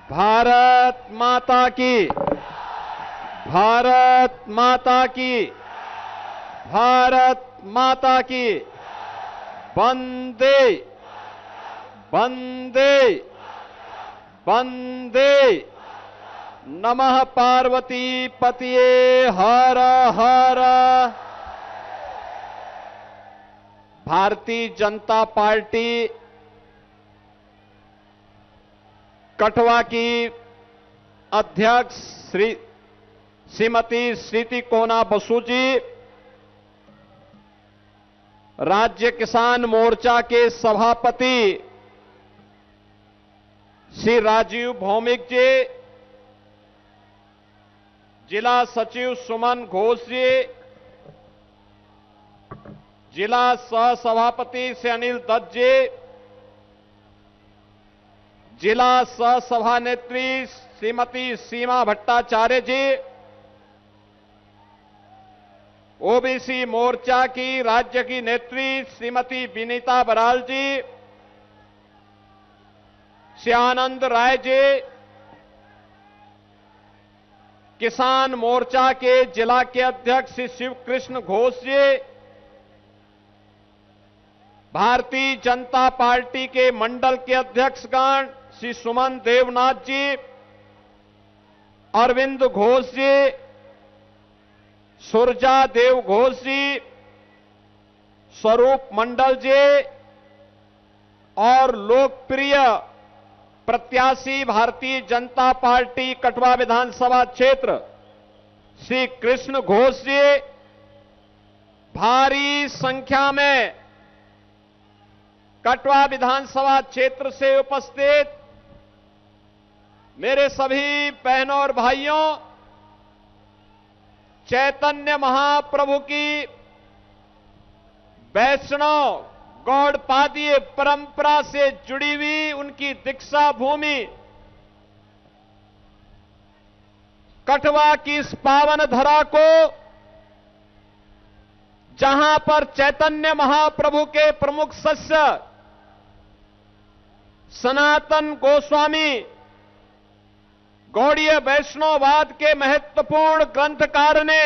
भारत माता की, भारत माता की, भारत माता की। वंदे वंदे वंदे। नमः पार्वती पतिये हर हर। भारतीय जनता पार्टी कठवा की अध्यक्ष श्रीमती श्रीति कोना बसु जी, राज्य किसान मोर्चा के सभापति श्री राजीव भौमिक जी, जिला सचिव सुमन घोष जी, जिला सह सभापति श्री अनिल दत्त जी, जिला सह सभानेत्री श्रीमती सीमा भट्टाचार्य जी, ओबीसी मोर्चा की राज्य की नेत्री श्रीमती विनीता बराल जी, श्री आनंद राय जी, किसान मोर्चा के जिला के अध्यक्ष श्री शिव कृष्ण घोष जी, भारतीय जनता पार्टी के मंडल के अध्यक्षगण श्री सुमन देवनाथ जी, अरविंद घोष जी, सुरजा देव घोष जी, स्वरूप मंडल जी और लोकप्रिय प्रत्याशी भारतीय जनता पार्टी कठवा विधानसभा क्षेत्र श्री कृष्ण घोष जी, भारी संख्या में कठवा विधानसभा क्षेत्र से उपस्थित मेरे सभी बहनों और भाइयों, चैतन्य महाप्रभु की वैष्णव गौड़पादीय परंपरा से जुड़ी हुई उनकी दीक्षा भूमि कठवा की इस पावन धरा को, जहां पर चैतन्य महाप्रभु के प्रमुख शिष्य सनातन गोस्वामी गौड़ीय वैष्णववाद के महत्वपूर्ण ग्रंथकार ने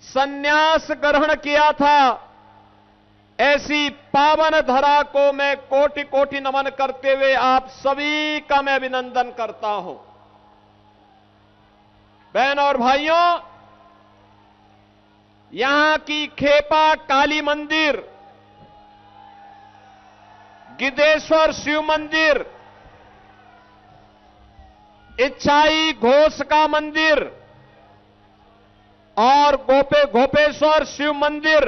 संन्यास ग्रहण किया था, ऐसी पावन धरा को मैं कोटि कोटि नमन करते हुए आप सभी का मैं अभिनंदन करता हूं। बहनों और भाइयों, यहां की खेपा काली मंदिर, गिद्धेश्वर शिव मंदिर, इच्छाई घोष का मंदिर और गोपेश्वर शिव मंदिर,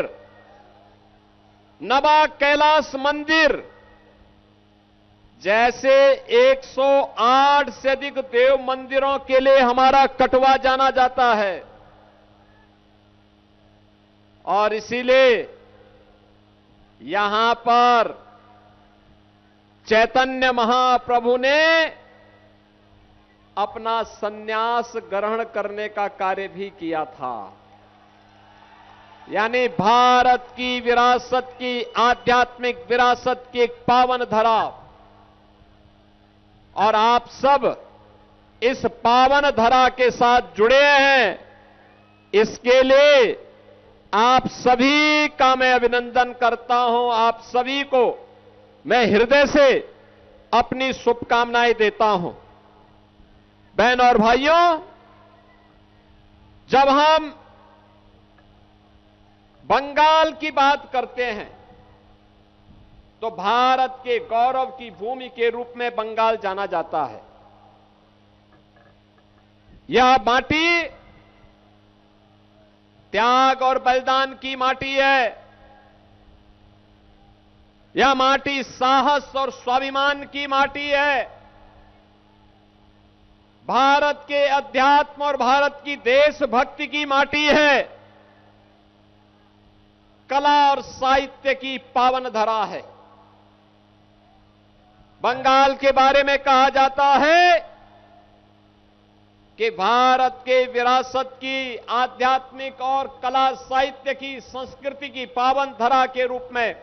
नवा कैलाश मंदिर जैसे 108 से अधिक देव मंदिरों के लिए हमारा कठवा जाना जाता है। और इसीलिए यहां पर चैतन्य महाप्रभु ने अपना संन्यास ग्रहण करने का कार्य भी किया था। यानी भारत की विरासत की, आध्यात्मिक विरासत की एक पावन धरा, और आप सब इस पावन धरा के साथ जुड़े हैं। इसके लिए आप सभी का मैं अभिनंदन करता हूं। आप सभी को मैं हृदय से अपनी शुभकामनाएं देता हूं। बहनों और भाइयों, जब हम बंगाल की बात करते हैं तो भारत के गौरव की भूमि के रूप में बंगाल जाना जाता है। यह माटी त्याग और बलिदान की माटी है। यह माटी साहस और स्वाभिमान की माटी है। भारत के अध्यात्म और भारत की देशभक्ति की माटी है। कला और साहित्य की पावन धरा है। बंगाल के बारे में कहा जाता है कि भारत के विरासत की, आध्यात्मिक और कला साहित्य की, संस्कृति की पावन धरा के रूप में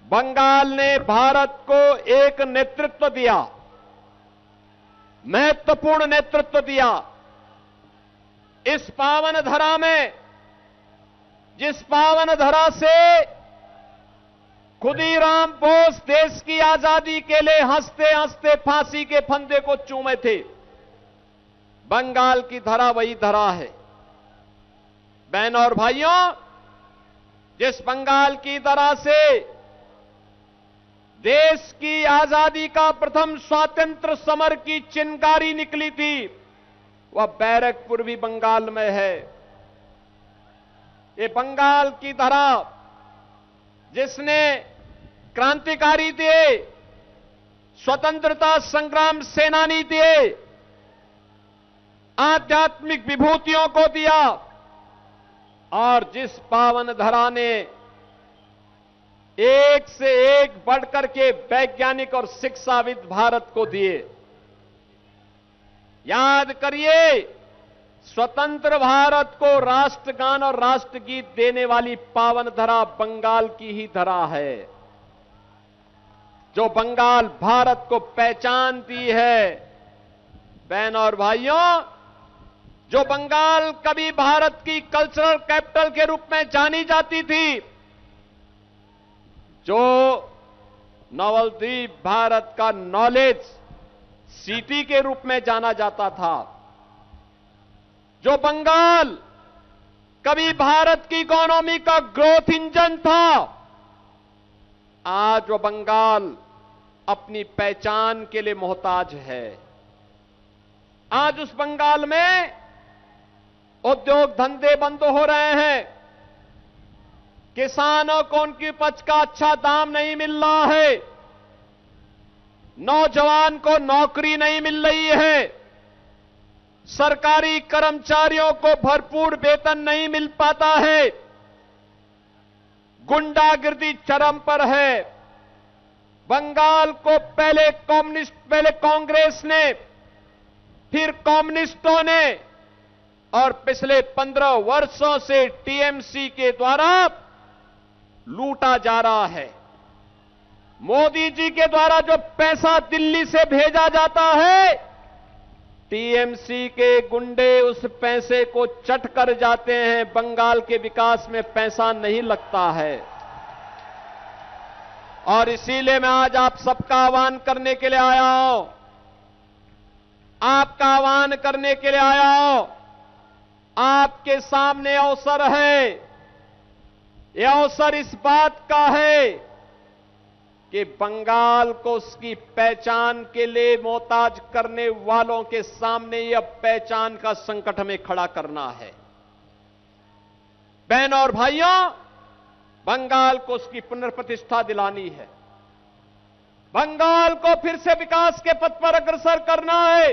बंगाल ने भारत को एक नेतृत्व दिया। महत्वपूर्ण नेतृत्व दिया। इस पावन धरा में, जिस पावन धरा से खुदीराम बोस देश की आजादी के लिए हंसते हंसते फांसी के फंदे को चूमे थे, बंगाल की धरा वही धरा है। बहनों और भाइयों, जिस बंगाल की धरा से देश की आजादी का प्रथम स्वातंत्र समर की चिंगारी निकली थी, वह बैरकपुर भी बंगाल में है। ये बंगाल की धरा जिसने क्रांतिकारी थे, स्वतंत्रता संग्राम सेनानी थे, आध्यात्मिक विभूतियों को दिया, और जिस पावन धरा ने एक से एक बढ़कर के वैज्ञानिक और शिक्षाविद भारत को दिए। याद करिए, स्वतंत्र भारत को राष्ट्रगान और राष्ट्रगीत देने वाली पावन धरा बंगाल की ही धरा है। जो बंगाल भारत को पहचान दी है। बहनों और भाइयों, जो बंगाल कभी भारत की कल्चरल कैपिटल के रूप में जानी जाती थी, जो नवद्वीप भारत का नॉलेज सिटी के रूप में जाना जाता था, जो बंगाल कभी भारत की इकोनॉमी का ग्रोथ इंजन था, आज वो बंगाल अपनी पहचान के लिए मोहताज है। आज उस बंगाल में उद्योग धंधे बंद हो रहे हैं, किसानों को उनकी उपज का अच्छा दाम नहीं मिल रहा है, नौजवान को नौकरी नहीं मिल रही है, सरकारी कर्मचारियों को भरपूर वेतन नहीं मिल पाता है, गुंडागिर्दी चरम पर है। बंगाल को पहले कांग्रेस ने, फिर कम्युनिस्टों ने, और पिछले 15 वर्षों से टीएमसी के द्वारा लूटा जा रहा है। मोदी जी के द्वारा जो पैसा दिल्ली से भेजा जाता है, टीएमसी के गुंडे उस पैसे को चट कर जाते हैं। बंगाल के विकास में पैसा नहीं लगता है। और इसीलिए मैं आज आप सबका आह्वान करने के लिए आया हूं, आपका आह्वान करने के लिए आया हूं। आपके सामने अवसर है। यह अवसर इस बात का है कि बंगाल को उसकी पहचान के लिए मोहताज करने वालों के सामने यह पहचान का संकट हमें खड़ा करना है। बहनों और भाइयों, बंगाल को उसकी पुनर्प्रतिष्ठा दिलानी है। बंगाल को फिर से विकास के पथ पर अग्रसर करना है,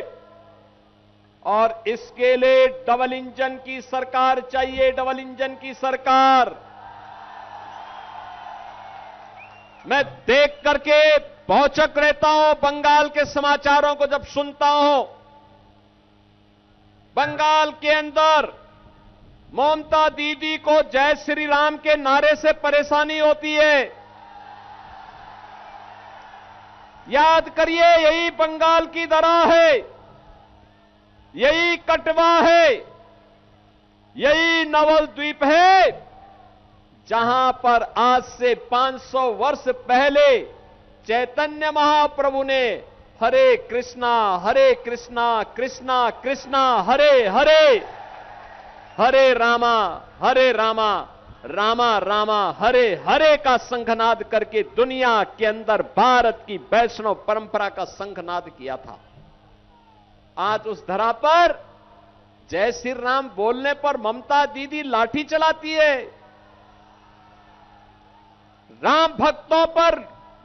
और इसके लिए डबल इंजन की सरकार चाहिए। डबल इंजन की सरकार। मैं देख करके भौचक रहता हूं बंगाल के समाचारों को जब सुनता हूं। बंगाल के अंदर ममता दीदी को जय श्री राम के नारे से परेशानी होती है। याद करिए, यही बंगाल की धरा है, यही कटवा है, यही नवद्वीप है, जहां पर आज से 500 वर्ष पहले चैतन्य महाप्रभु ने हरे कृष्णा कृष्णा कृष्णा हरे हरे, हरे रामा रामा रामा हरे हरे का संघनाद करके दुनिया के अंदर भारत की वैष्णव परंपरा का संघनाद किया था। आज उस धरा पर जय श्री राम बोलने पर ममता दीदी लाठी चलाती है। राम भक्तों पर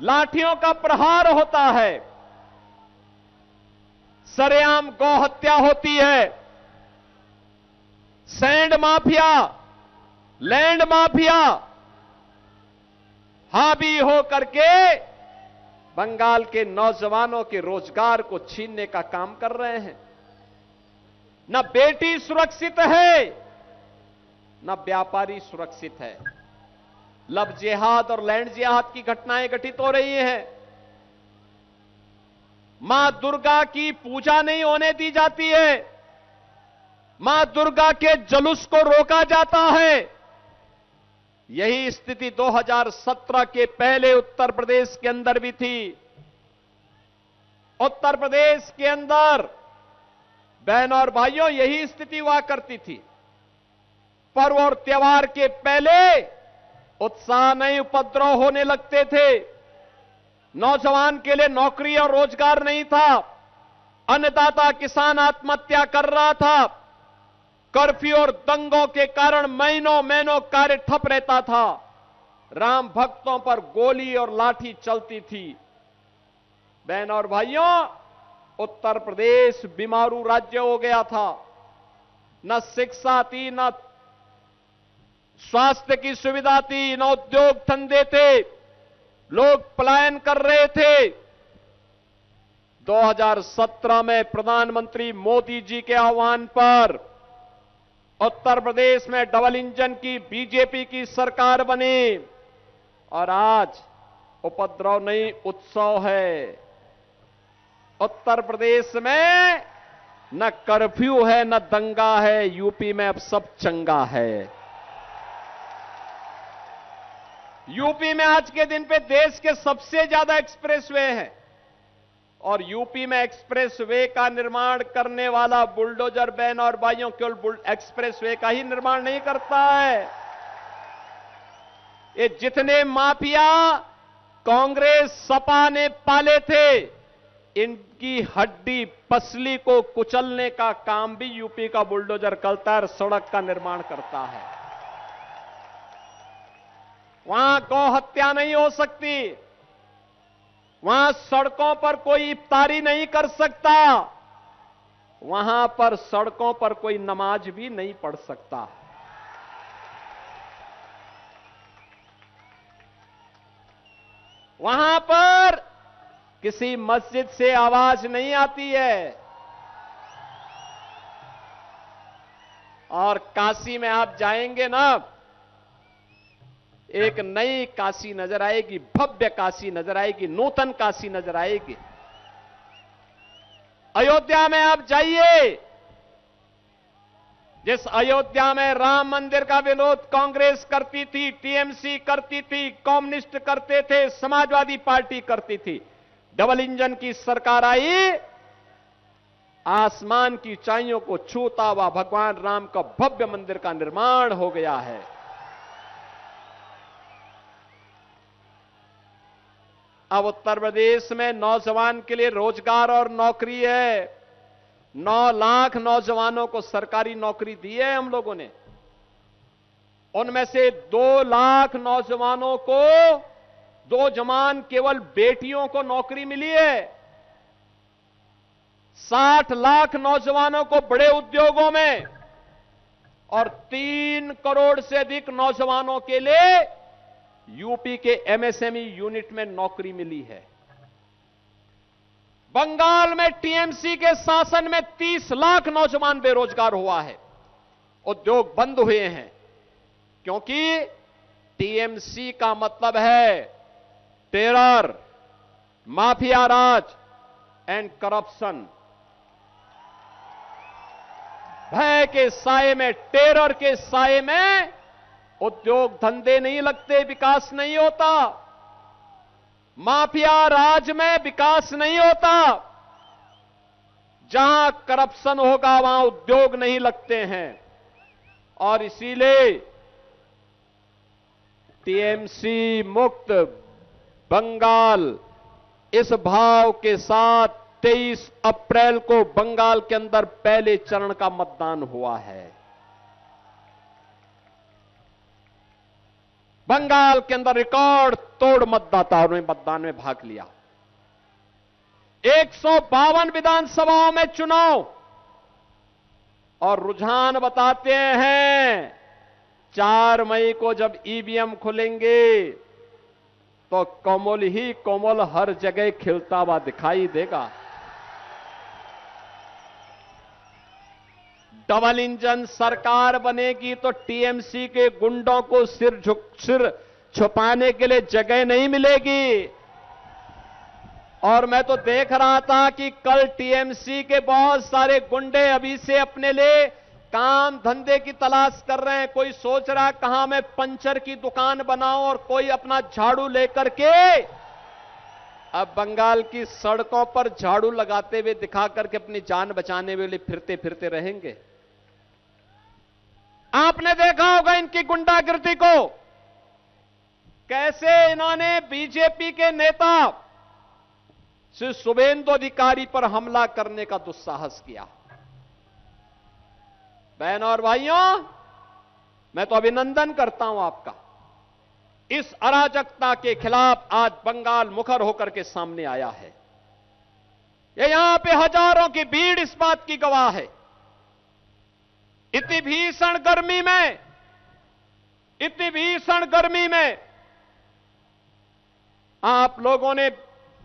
लाठियों का प्रहार होता है, सरेआम गौ हत्या होती है, सैंड माफिया, लैंड माफिया हावी हो करके बंगाल के नौजवानों के रोजगार को छीनने का काम कर रहे हैं। न बेटी सुरक्षित है, न व्यापारी सुरक्षित है। लव जिहाद और लैंड जिहाद की घटनाएं घटित हो रही हैं। मां दुर्गा की पूजा नहीं होने दी जाती है, मां दुर्गा के जुलूस को रोका जाता है। यही स्थिति 2017 के पहले उत्तर प्रदेश के अंदर भी थी। उत्तर प्रदेश के अंदर बहनों और भाइयों यही स्थिति हुआ करती थी। पर्व और त्योहार के पहले उत्साह नहीं, उपद्रव होने लगते थे। नौजवान के लिए नौकरी और रोजगार नहीं था। अन्नदाता किसान आत्महत्या कर रहा था। कर्फ्यू और दंगों के कारण महीनों महीनों कार्य ठप रहता था। राम भक्तों पर गोली और लाठी चलती थी। बहनों और भाइयों, उत्तर प्रदेश बीमारू राज्य हो गया था। न शिक्षा थी, न स्वास्थ्य की सुविधा थी, न उद्योग धंधे थे। लोग पलायन कर रहे थे। 2017 में प्रधानमंत्री मोदी जी के आह्वान पर उत्तर प्रदेश में डबल इंजन की बीजेपी की सरकार बनी और आज उपद्रव नहीं, उत्सव है। उत्तर प्रदेश में न कर्फ्यू है, न दंगा है। यूपी में अब सब चंगा है। यूपी में आज के दिन पे देश के सबसे ज्यादा एक्सप्रेसवे हैं और यूपी में एक्सप्रेसवे का निर्माण करने वाला बुलडोजर बहन और भाइयों केवल एक्सप्रेसवे का ही निर्माण नहीं करता है। ये जितने माफिया कांग्रेस सपा ने पाले थे, इनकी हड्डी पसली को कुचलने का काम भी यूपी का बुलडोजर करता है और सड़क का निर्माण करता है। वहां गौ हत्या नहीं हो सकती, वहां सड़कों पर कोई इफ्तारी नहीं कर सकता, वहां पर सड़कों पर कोई नमाज भी नहीं पढ़ सकता। वहां पर किसी मस्जिद से आवाज नहीं आती है। और काशी में आप जाएंगे ना, एक नई काशी नजर आएगी, भव्य काशी नजर आएगी, नूतन काशी नजर आएगी। अयोध्या में आप जाइए, जिस अयोध्या में राम मंदिर का विरोध कांग्रेस करती थी, टीएमसी करती थी, कम्युनिस्ट करते थे, समाजवादी पार्टी करती थी, डबल इंजन की सरकार आई, आसमान की ऊंचाइयों को छूता हुआ भगवान राम का भव्य मंदिर का निर्माण हो गया है। अब उत्तर प्रदेश में नौजवान के लिए रोजगार और नौकरी है। 9 लाख नौजवानों को सरकारी नौकरी दी है हम लोगों ने। उनमें से 2 लाख नौजवानों को, 2 जवान केवल बेटियों को नौकरी मिली है। 60 लाख नौजवानों को बड़े उद्योगों में और 3 करोड़ से अधिक नौजवानों के लिए यूपी के एमएसएमई यूनिट में नौकरी मिली है। बंगाल में टीएमसी के शासन में 30 लाख नौजवान बेरोजगार हुआ है, उद्योग बंद हुए हैं, क्योंकि टीएमसी का मतलब है terror, mafia Raj and corruption. भय के साए में, टेरर के साए में उद्योग धंधे नहीं लगते, विकास नहीं होता। माफिया राज में विकास नहीं होता। जहां करप्शन होगा वहां उद्योग नहीं लगते हैं। और इसीलिए टीएमसी मुक्त बंगाल इस भाव के साथ 23 अप्रैल को बंगाल के अंदर पहले चरण का मतदान हुआ है। बंगाल के अंदर रिकॉर्ड तोड़ मतदाताओं ने मतदान में भाग लिया। 152 विधानसभाओं में चुनाव, और रुझान बताते हैं 4 मई को जब ईवीएम खुलेंगे तो कमल ही कमल हर जगह खिलता हुआ दिखाई देगा। डबल इंजन सरकार बनेगी तो टीएमसी के गुंडों को सिर छुपाने के लिए जगह नहीं मिलेगी। और मैं तो देख रहा था कि कल टीएमसी के बहुत सारे गुंडे अभी से अपने लिए काम धंधे की तलाश कर रहे हैं। कोई सोच रहा है कहां मैं पंचर की दुकान बनाऊं, और कोई अपना झाड़ू लेकर के अब बंगाल की सड़कों पर झाड़ू लगाते हुए दिखा करके अपनी जान बचाने के लिए फिरते फिरते रहेंगे। आपने देखा होगा इनकी गुंडागिर्दी को, कैसे इन्होंने बीजेपी के नेता श्री शुभेंदु अधिकारी पर हमला करने का दुस्साहस किया। बहनों और भाइयों, मैं तो अभिनंदन करता हूं आपका। इस अराजकता के खिलाफ आज बंगाल मुखर होकर के सामने आया है। ये यहां पे हजारों की भीड़ इस बात की गवाह है। इतनी भीषण गर्मी में आप लोगों ने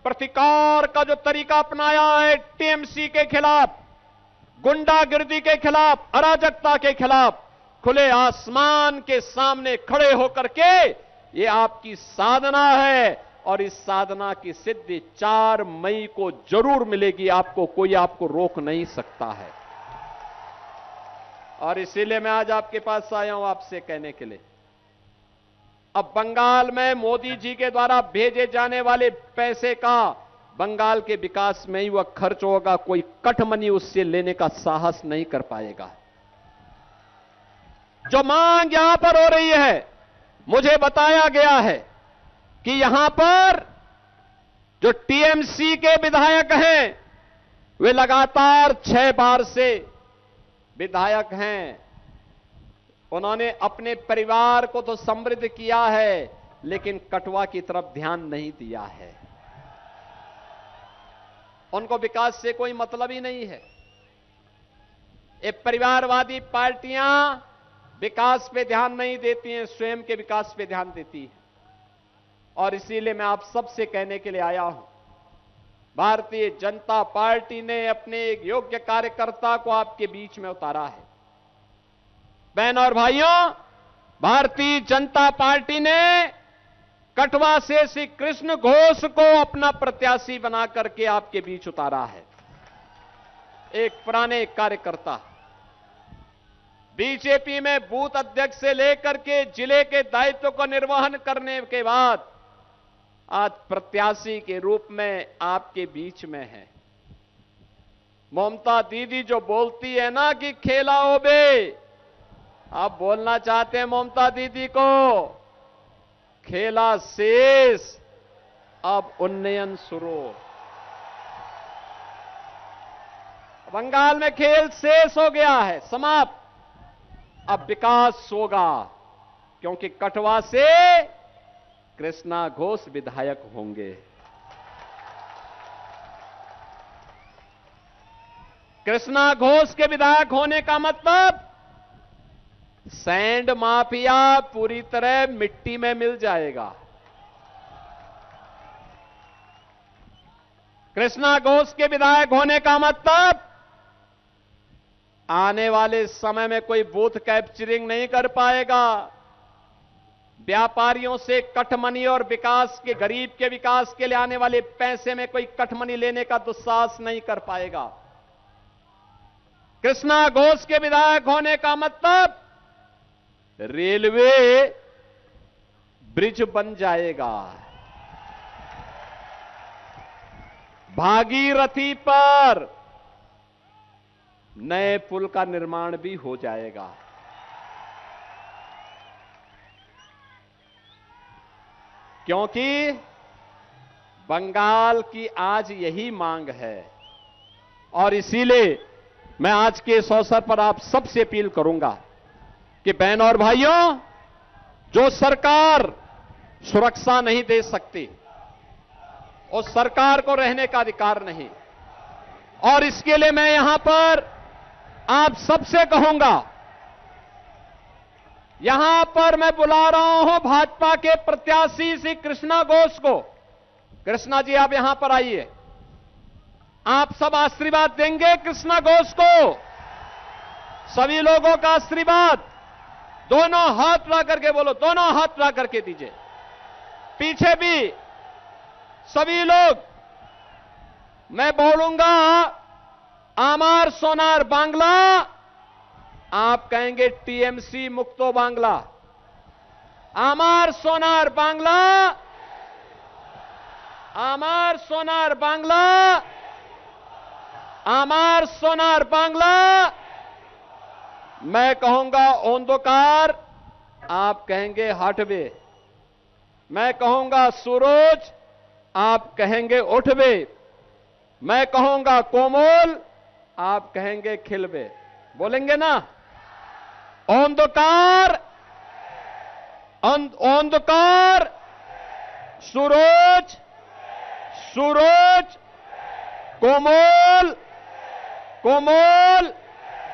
प्रतिकार का जो तरीका अपनाया है टीएमसी के खिलाफ, गुंडागिर्दी के खिलाफ, अराजकता के खिलाफ, खुले आसमान के सामने खड़े होकर के, ये आपकी साधना है और इस साधना की सिद्धि 4 मई को जरूर मिलेगी। कोई आपको रोक नहीं सकता है। और इसीलिए मैं आज आपके पास आया हूं आपसे कहने के लिए, अब बंगाल में मोदी जी के द्वारा भेजे जाने वाले पैसे का बंगाल के विकास में ही वह खर्च होगा। कोई कठमनी उससे लेने का साहस नहीं कर पाएगा। जो मांग यहां पर हो रही है, मुझे बताया गया है कि यहां पर जो टीएमसी के विधायक हैं, वे लगातार 6 बार से विधायक हैं। उन्होंने अपने परिवार को तो समृद्ध किया है, लेकिन कटवा की तरफ ध्यान नहीं दिया है। उनको विकास से कोई मतलब ही नहीं है। ये परिवारवादी पार्टियां विकास पे ध्यान नहीं देती हैं, स्वयं के विकास पे ध्यान देती है। और इसीलिए मैं आप सबसे कहने के लिए आया हूं, भारतीय जनता पार्टी ने अपने एक योग्य कार्यकर्ता को आपके बीच में उतारा है। बहनों और भाइयों, भारतीय जनता पार्टी ने कटवा से श्री कृष्ण घोष को अपना प्रत्याशी बना करके आपके बीच उतारा है। एक पुराने कार्यकर्ता, बीजेपी में बूथ अध्यक्ष से लेकर के जिले के दायित्व को निर्वहन करने के बाद आज प्रत्याशी के रूप में आपके बीच में है। ममता दीदी जो बोलती है ना कि खेला ओबे, आप बोलना चाहते हैं ममता दीदी को, खेला शेष, अब उन्नयन शुरू। बंगाल में खेल शेष हो गया है, समाप्त। अब विकास होगा, क्योंकि कटवा से कृष्णा घोष विधायक होंगे। कृष्णा घोष के विधायक होने का मतलब सैंड माफिया पूरी तरह मिट्टी में मिल जाएगा। कृष्णा घोष के विधायक होने का मतलब आने वाले समय में कोई बूथ कैप्चरिंग नहीं कर पाएगा, व्यापारियों से कठमनी और विकास के, गरीब के विकास के लिए आने वाले पैसे में कोई कठमनी लेने का दुस्साहस नहीं कर पाएगा। कृष्णा घोष के विधायक होने का मतलब रेलवे ब्रिज बन जाएगा, भागीरथी पर नए पुल का निर्माण भी हो जाएगा। क्योंकि बंगाल की आज यही मांग है। और इसीलिए मैं आज के इस अवसर पर आप सबसे अपील करूंगा कि बहनों और भाइयों, जो सरकार सुरक्षा नहीं दे सकती, उस सरकार को रहने का अधिकार नहीं। और इसके लिए मैं यहां पर आप सबसे कहूंगा, यहां पर मैं बुला रहा हूं भाजपा के प्रत्याशी श्री कृष्णा घोष को। कृष्णा जी, आप यहां पर आइए। आप सब आशीर्वाद देंगे कृष्णा घोष को, सभी लोगों का आशीर्वाद। दोनों हाथ ला करके बोलो, दोनों हाथ ला करके दीजिए। पीछे भी सभी लोग मैं बोलूंगा आमार सोनार बांग्ला, आप कहेंगे टीएमसी मुक्तो बांग्ला। आमार सोनार बांग्ला, आमार सोनार बांग्ला, आमार सोनार बांग्ला। मैं कहूंगा ओंधकार, आप कहेंगे हटवे। मैं कहूंगा सूरज, आप कहेंगे उठवे। मैं कहूंगा कोमल, आप कहेंगे खिलवे। बोलेंगे ना? ओंधकार, ओंधकार, सूरज, सूरज, कोमल, कोमल,